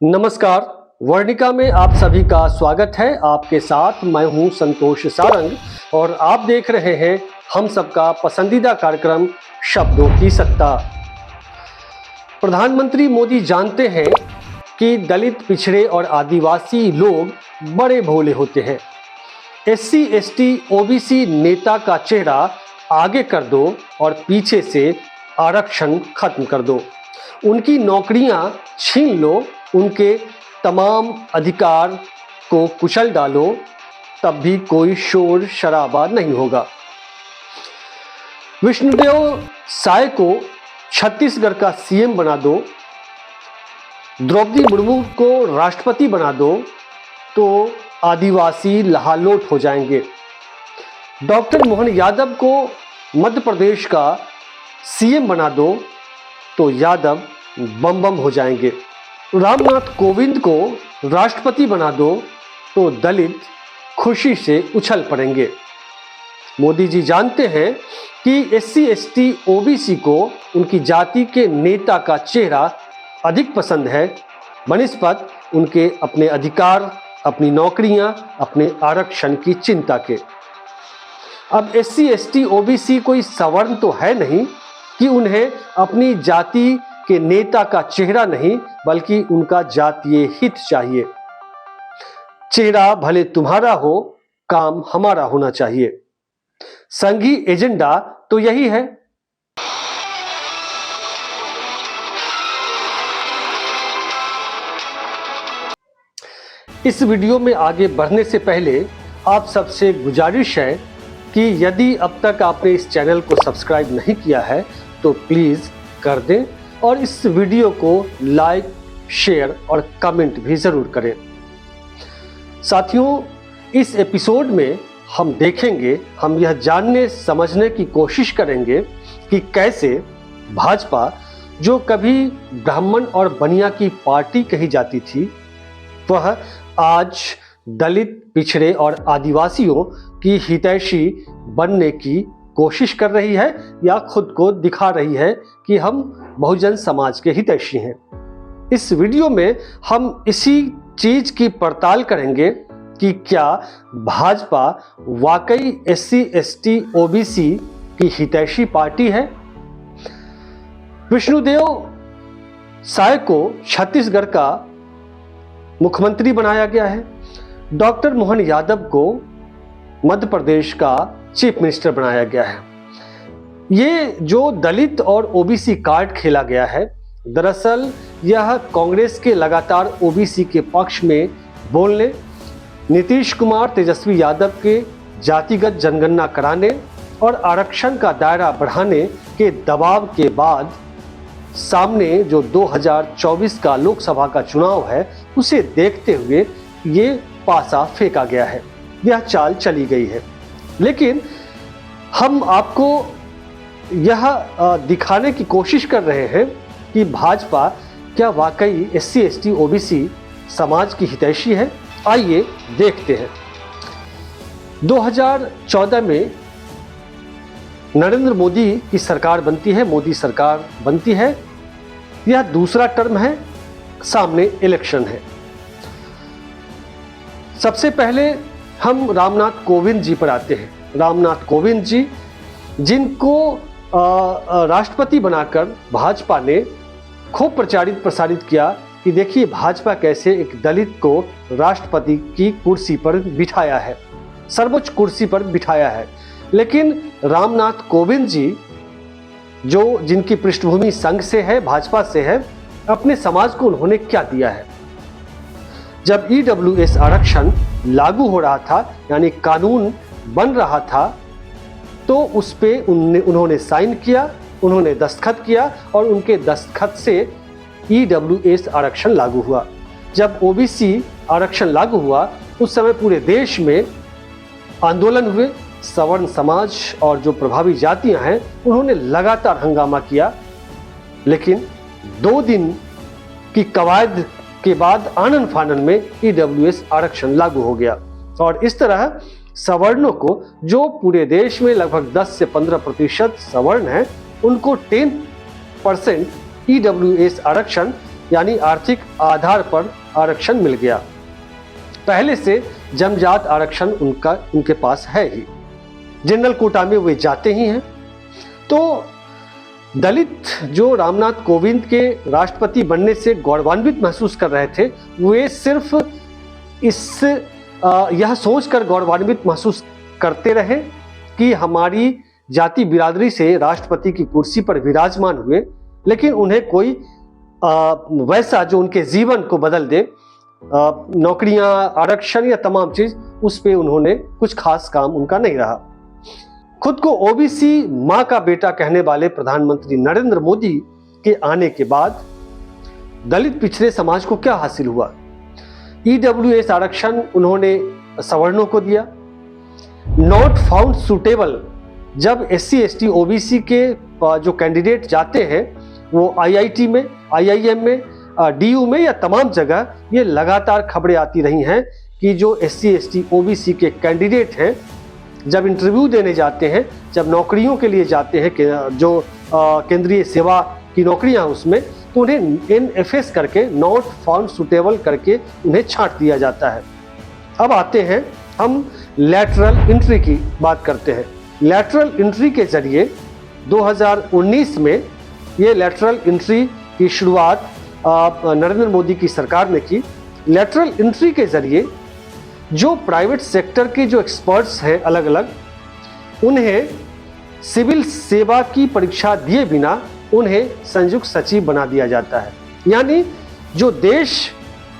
नमस्कार, वर्णिका में आप सभी का स्वागत है। आपके साथ मैं हूं संतोष सारंग और आप देख रहे हैं हम सबका पसंदीदा कार्यक्रम शब्दों की सत्ता। प्रधानमंत्री मोदी जानते हैं कि दलित, पिछड़े और आदिवासी लोग बड़े भोले होते हैं। एससी, एसटी, ओबीसी नेता का चेहरा आगे कर दो और पीछे से आरक्षण खत्म कर दो। उनकी नौकरियां छीन लो, उनके तमाम अधिकार को कुचल डालो, तब भी कोई शोर शराबा नहीं होगा। विष्णुदेव साय को छत्तीसगढ़ का सीएम बना दो, द्रौपदी मुर्मू को राष्ट्रपति बना दो तो आदिवासी लहालोट हो जाएंगे। डॉक्टर मोहन यादव को मध्य प्रदेश का सीएम बना दो तो यादव बम बम हो जाएंगे। रामनाथ कोविंद को राष्ट्रपति बना दो तो दलित खुशी से उछल पड़ेंगे। मोदी जी जानते हैं कि एससी, एसटी, ओबीसी को उनकी जाति के नेता का चेहरा अधिक पसंद है बनिस्पत उनके अपने अधिकार, अपनी नौकरियां, अपने आरक्षण की चिंता के। अब एससी, एसटी, ओबीसी कोई सवर्ण तो है नहीं कि उन्हें अपनी जाति के नेता का चेहरा नहीं बल्कि उनका जातीय हित चाहिए। चेहरा भले तुम्हारा हो, काम हमारा होना चाहिए। संघी एजेंडा तो यही है। इस वीडियो में आगे बढ़ने से पहले आप सबसे गुजारिश है कि यदि अब तक आपने इस चैनल को सब्सक्राइब नहीं किया है तो प्लीज कर दें और इस वीडियो को लाइक, शेयर और कमेंट भी जरूर करें। साथियों, इस एपिसोड में हम देखेंगे, हम यह जानने समझने की कोशिश करेंगे कि कैसे भाजपा, जो कभी ब्राह्मण और बनिया की पार्टी कही जाती थी, वह आज दलित, पिछड़े और आदिवासियों की हितैषी बनने की कोशिश कर रही है या खुद को दिखा रही है कि हम बहुजन समाज के हितैषी हैं। इस वीडियो में हम इसी चीज की पड़ताल करेंगे कि क्या भाजपा वाकई एससी, एसटी, ओबीसी की हितैषी पार्टी है। विष्णुदेव साय को छत्तीसगढ़ का मुख्यमंत्री बनाया गया है। डॉक्टर मोहन यादव को मध्य प्रदेश का चीफ मिनिस्टर बनाया गया है। ये जो दलित और ओबीसी कार्ड खेला गया है, दरअसल यह कांग्रेस के लगातार ओबीसी के पक्ष में बोलने, नीतीश कुमार, तेजस्वी यादव के जातिगत जनगणना कराने और आरक्षण का दायरा बढ़ाने के दबाव के बाद सामने जो 2024 का लोकसभा का चुनाव है, उसे देखते हुए ये पासा फेंका गया है, यह चाल चली गई है। लेकिन हम आपको यह दिखाने की कोशिश कर रहे हैं कि भाजपा क्या वाकई एससी, एसटी, ओबीसी समाज की हितैषी है। आइए देखते हैं। 2014 में नरेंद्र मोदी की सरकार बनती है, मोदी सरकार बनती है। यह दूसरा टर्म है, सामने इलेक्शन है। सबसे पहले हम रामनाथ कोविंद जी पर आते हैं। रामनाथ कोविंद जी, जिनको राष्ट्रपति बनाकर भाजपा ने खूब प्रसारित किया कि देखिए भाजपा कैसे एक दलित को राष्ट्रपति की कुर्सी पर बिठाया है, सर्वोच्च कुर्सी पर बिठाया है। लेकिन रामनाथ कोविंद जी, जो जिनकी पृष्ठभूमि संघ से है, भाजपा से है, अपने समाज को उन्होंने क्या दिया है। जब ईडब्ल्यूएस आरक्षण लागू हो रहा था, यानी कानून बन रहा था, तो उस पे उन्होंने साइन किया, उन्होंने दस्तखत किया और उनके दस्तखत से ईडब्ल्यूएस आरक्षण लागू हुआ। जब ओबीसी आरक्षण लागू हुआ, उस समय पूरे देश में आंदोलन हुए। सवर्ण समाज और जो प्रभावी जातियां हैं, उन्होंने लगातार हंगामा किया। लेकिन 2 दिन की कवायद के बाद आनन फानन में ईडब्ल्यूएस आरक्षण लागू हो गया और इस तरह सवर्णों को, जो पूरे देश में लगभग 10 से 15% सवर्ण हैं, उनको 10% ईडब्ल्यूएस आरक्षण यानी आर्थिक आधार पर आरक्षण मिल गया। पहले से जन्मजात आरक्षण उनके पास है ही, जनरल कोटा में वे जाते ही हैं। तो दलित जो रामनाथ कोविंद के राष्ट्रपति बनने से गौरवान्वित महसूस कर रहे थे, वे सिर्फ यह सोचकर गौरवान्वित महसूस करते रहे कि हमारी जाति बिरादरी से राष्ट्रपति की कुर्सी पर विराजमान हुए, लेकिन उन्हें कोई वैसा जो उनके जीवन को बदल दे, नौकरियां, आरक्षण या तमाम चीज, उस पे उन्होंने कुछ खास काम उनका नहीं रहा। खुद को ओबीसी मां का बेटा कहने वाले प्रधानमंत्री नरेंद्र मोदी के आने के बाद दलित पिछड़े समाज को क्या हासिल हुआ? ईडब्ल्यूएस आरक्षण उन्होंने सवर्णों को दिया। नॉट फाउंड सुटेबल, जब एससी एसटी ओबीसी के जो कैंडिडेट जाते हैं वो आईआईटी में, आईआईएम में, डीयू में या तमाम जगह ये लगातार खबरें आती रही हैं कि जो एससी एसटी ओबीसी के कैंडिडेट हैं, जब इंटरव्यू देने जाते हैं, जब नौकरियों के लिए जाते हैं, जो केंद्रीय सेवा की नौकरियां उसमें, तो उन्हें एनएफएस करके, नॉट फाउंड सुटेबल करके उन्हें छांट दिया जाता है। अब आते हैं हम लैटरल एंट्री की बात करते हैं। लैटरल एंट्री के जरिए 2019 में ये लैटरल एंट्री की शुरुआत नरेंद्र मोदी की सरकार ने की। लैटरल एंट्री के जरिए जो प्राइवेट सेक्टर के जो एक्सपर्ट्स हैं अलग अलग, उन्हें सिविल सेवा की परीक्षा दिए बिना उन्हें संयुक्त सचिव बना दिया जाता है। यानी जो देश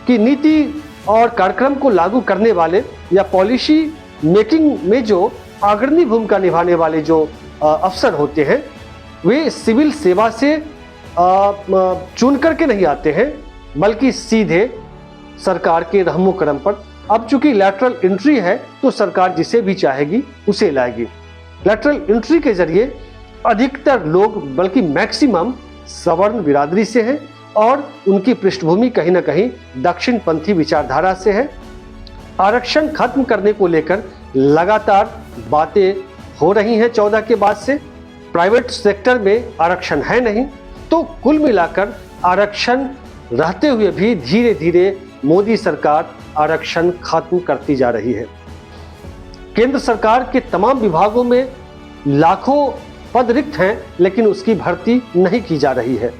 की नीति और कार्यक्रम को लागू करने वाले या पॉलिसी मेकिंग में जो अग्रणी भूमिका निभाने वाले जो अफसर होते हैं, वे सिविल सेवा से चुन करके नहीं आते हैं, बल्कि सीधे सरकार के रहमो करम पर। अब चूंकि लैटरल एंट्री है तो सरकार जिसे भी चाहेगी उसे लाएगी। लैटरल एंट्री के जरिए अधिकतर लोग, बल्कि मैक्सिमम सवर्ण बिरादरी से हैं और उनकी पृष्ठभूमि कहीं ना कहीं दक्षिणपंथी विचारधारा से है। आरक्षण खत्म करने को लेकर लगातार बातें हो रही हैं 14 के बाद से। प्राइवेट सेक्टर में आरक्षण है नहीं, तो कुल मिलाकर आरक्षण रहते हुए भी धीरे धीरे मोदी सरकार आरक्षण खत्म करती जा रही है। केंद्र सरकार के तमाम विभागों में लाखों पद रिक्त हैं, लेकिन उसकी भर्ती नहीं की जा रही है।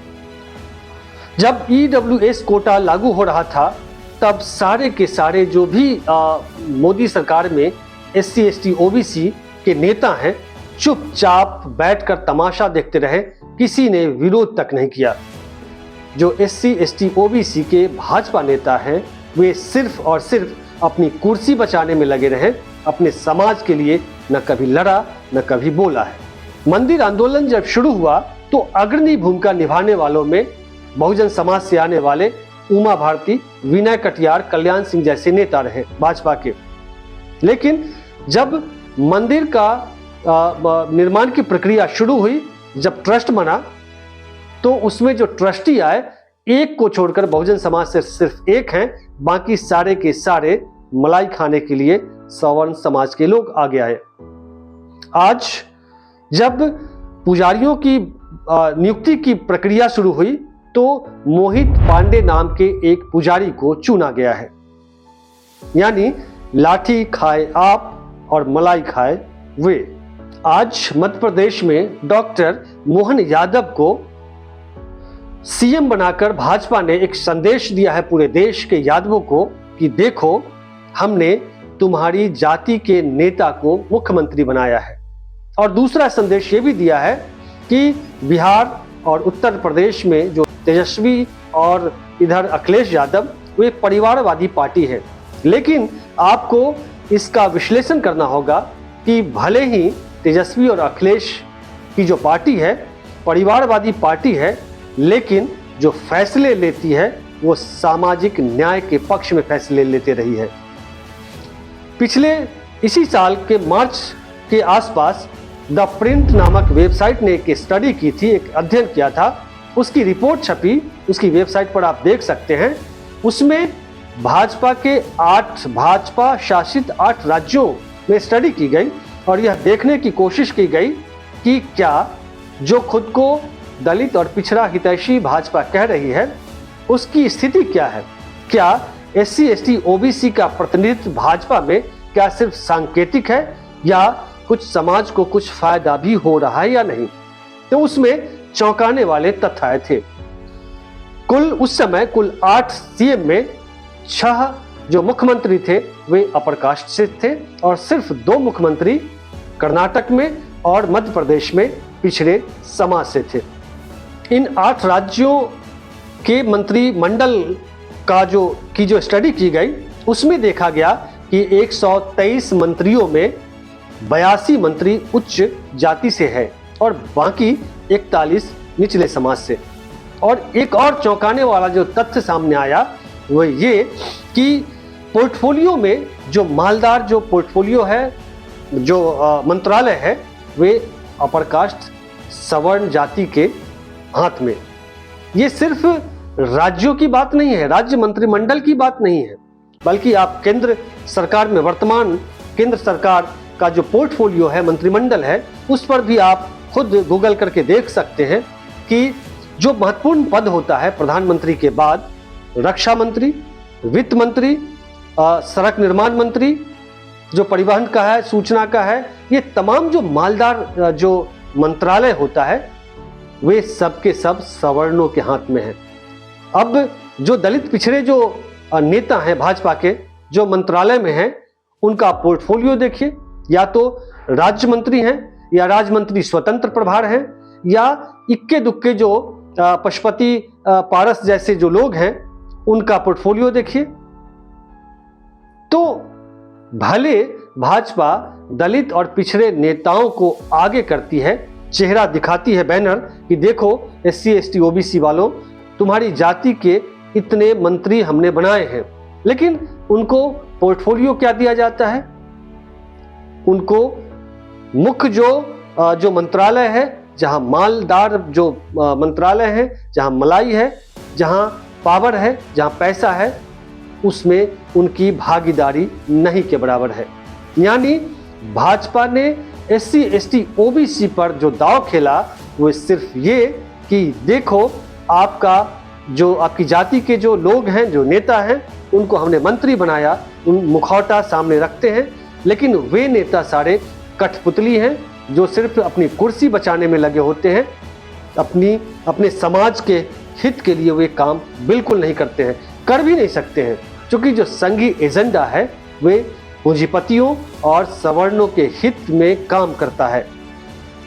जब ईडब्ल्यूएस कोटा लागू हो रहा था, तब सारे के सारे जो भी मोदी सरकार में एससी एसटी ओबीसी के नेता हैं, चुपचाप बैठकर तमाशा देखते रहे, किसी ने विरोध तक नहीं किया। जो एससी एसटी ओबीसी के भाजपा नेता हैं, वे सिर्फ और सिर्फ अपनी कुर्सी बचाने में लगे रहे, अपने समाज के लिए न कभी लड़ा न कभी बोला है। मंदिर आंदोलन जब शुरू हुआ तो अग्रणी भूमिका निभाने वालों में बहुजन समाज से आने वाले उमा भारती, विनय कटियार, कल्याण सिंह जैसे नेता रहे भाजपा के। लेकिन जब मंदिर का निर्माण की प्रक्रिया शुरू हुई, जब ट्रस्ट बना, तो उसमें जो ट्रस्टी आए, एक को छोड़कर बहुजन समाज से सिर्फ एक हैं, बाकी सारे के सारे मलाई खाने के लिए सवर्ण समाज के लोग आगे आए। आज जब पुजारियों की नियुक्ति की प्रक्रिया शुरू हुई, तो मोहित पांडे नाम के एक पुजारी को चुना गया है। यानी लाठी खाए आप और मलाई खाए वे। आज मध्य प्रदेश में डॉक्टर मोहन यादव को सीएम बनाकर भाजपा ने एक संदेश दिया है पूरे देश के यादवों को कि देखो, हमने तुम्हारी जाति के नेता को मुख्यमंत्री बनाया है। और दूसरा संदेश ये भी दिया है कि बिहार और उत्तर प्रदेश में जो तेजस्वी और इधर अखिलेश यादव, वो एक परिवारवादी पार्टी है। लेकिन आपको इसका विश्लेषण करना होगा कि भले ही तेजस्वी और अखिलेश की जो पार्टी है परिवारवादी पार्टी है, लेकिन जो फैसले लेती है वो सामाजिक न्याय के पक्ष में फैसले लेते रही है। पिछले इसी साल के मार्च के आसपास द प्रिंट नामक वेबसाइट ने एक स्टडी की थी, एक अध्ययन किया था, उसकी रिपोर्ट छपी, उसकी वेबसाइट पर आप देख सकते हैं। उसमें भाजपा के 8 भाजपा शासित 8 राज्यों में स्टडी की गई और यह देखने की कोशिश की गई कि क्या जो खुद को दलित और पिछड़ा हितैषी भाजपा कह रही है, उसकी स्थिति क्या है? क्या SC ST OBC का प्रतिनिधित्व भाजपा में क्या सिर्फ सांकेतिक है या कुछ समाज को कुछ फायदा भी हो रहा है या नहीं? तो उसमें चौंकाने वाले तथ्य आए थे। उस समय कुल 8 CM में 6 जो मुख्यमंत्री थे वे अपर कास्ट से थे और सिर्फ 2 मुख्यमंत्री कर्नाटक में और मध्य प्रदेश में पिछड़े समाज से थे। इन 8 राज्यों के मंत्रिमंडल का जो स्टडी की गई उसमें देखा गया कि 123 मंत्रियों में 82 मंत्री उच्च जाति से है और बाकी 41 निचले समाज से। और एक और चौंकाने वाला जो तथ्य सामने आया वो ये कि पोर्टफोलियो में जो मालदार जो पोर्टफोलियो है, जो मंत्रालय है, वे अपर कास्ट सवर्ण जाति के हाथ में। ये सिर्फ राज्यों की बात नहीं है, राज्य मंत्रिमंडल की बात नहीं है, बल्कि आप केंद्र सरकार में वर्तमान केंद्र सरकार का जो पोर्टफोलियो है, मंत्रिमंडल है, उस पर भी आप खुद गूगल करके देख सकते हैं कि जो महत्वपूर्ण पद होता है प्रधानमंत्री के बाद रक्षा मंत्री, वित्त मंत्री, सड़क निर्माण मंत्री, जो परिवहन का है, सूचना का है, ये तमाम जो मालदार जो मंत्रालय होता है वे सब के सब सवर्णों के हाथ में है। अब जो दलित पिछड़े जो नेता हैं भाजपा के जो मंत्रालय में हैं उनका पोर्टफोलियो देखिए, या तो राज्य मंत्री हैं या राज्य मंत्री स्वतंत्र प्रभार हैं या इक्के दुक्के जो पशुपति पारस जैसे जो लोग हैं उनका पोर्टफोलियो देखिए। तो भले भाजपा दलित और पिछड़े नेताओं को आगे करती है, चेहरा दिखाती है बैनर कि देखो SC ST OBC वालों, तुम्हारी जाति के इतने मंत्री हमने बनाए हैं, लेकिन उनको पोर्टफोलियो क्या दिया जाता है? उनको मुख्य जो मंत्रालय है, जहां मालदार जो मंत्रालय है, जहां मलाई है, जहां पावर है, जहां पैसा है, उसमें उनकी भागीदारी नहीं के बराबर है। यानी भाजपा ने SC ST OBC पर जो दांव खेला वो सिर्फ ये कि देखो आपकी जाति के जो लोग हैं, जो नेता हैं, उनको हमने मंत्री बनाया, उन मुखौटा सामने रखते हैं, लेकिन वे नेता सारे कठपुतली हैं जो सिर्फ अपनी कुर्सी बचाने में लगे होते हैं, अपने समाज के हित के लिए वे काम बिल्कुल नहीं करते हैं, कर भी नहीं सकते हैं, क्योंकि जो संघीय एजेंडा है वे पूंजीपतियों और सवर्णों के हित में काम करता है।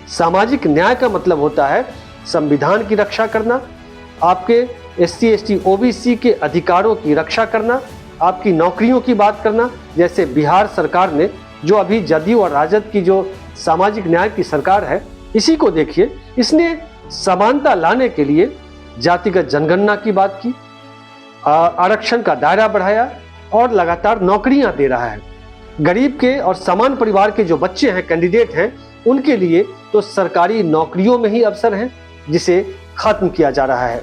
सामाजिक न्याय का मतलब होता है संविधान की रक्षा करना, आपके SC ST OBC के अधिकारों की रक्षा करना, आपकी नौकरियों की बात करना। जैसे बिहार सरकार ने, जो अभी जदयू और राजद की जो सामाजिक न्याय की सरकार है, इसी को देखिए, इसने समानता लाने के लिए जातिगत जनगणना की बात की, आरक्षण का दायरा बढ़ाया और लगातार नौकरियां दे रहा है। गरीब के और समान परिवार के जो बच्चे हैं, कैंडिडेट हैं, उनके लिए तो सरकारी नौकरियों में ही अवसर हैं, जिसे खत्म किया जा रहा है।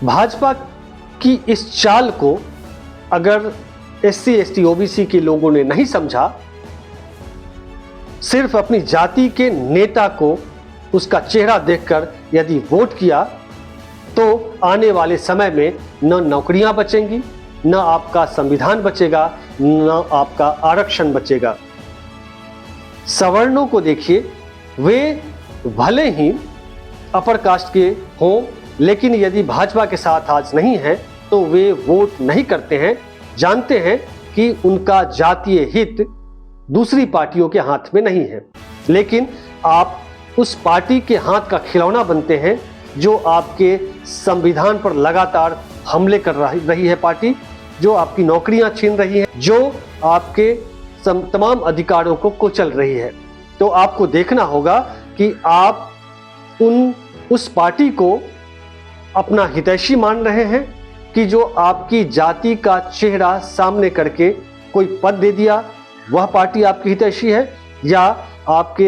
भाजपा की इस चाल को अगर SC ST OBC के लोगों ने नहीं समझा, सिर्फ अपनी जाति के नेता को उसका चेहरा देखकर यदि वोट किया, तो आने वाले समय में न नौकरियां बचेंगी, न आपका संविधान बचेगा, न आपका आरक्षण बचेगा। सवर्णों को देखिए, वे भले ही अपर कास्ट के हों, लेकिन यदि भाजपा के साथ आज नहीं है तो वे वोट नहीं करते हैं, जानते हैं कि उनका जातीय हित दूसरी पार्टियों के हाथ में नहीं है। लेकिन आप उस पार्टी के हाथ का खिलौना बनते हैं जो आपके संविधान पर लगातार हमले कर रही है, पार्टी जो आपकी नौकरियां छीन रही है, जो आपके तमाम अधिकारों को कुचल रही है। तो आपको देखना होगा कि आप उस पार्टी को अपना हितैषी मान रहे हैं कि जो आपकी जाति का चेहरा सामने करके कोई पद दे दिया, वह पार्टी आपकी हितैषी है, या आपके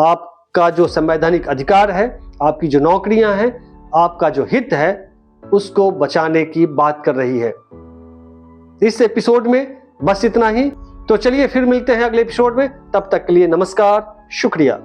आपका जो संवैधानिक अधिकार है, आपकी जो नौकरियां हैं, आपका जो हित है, उसको बचाने की बात कर रही है। इस एपिसोड में बस इतना ही। तो चलिए फिर मिलते हैं अगले एपिसोड में, तब तक के लिए नमस्कार, शुक्रिया।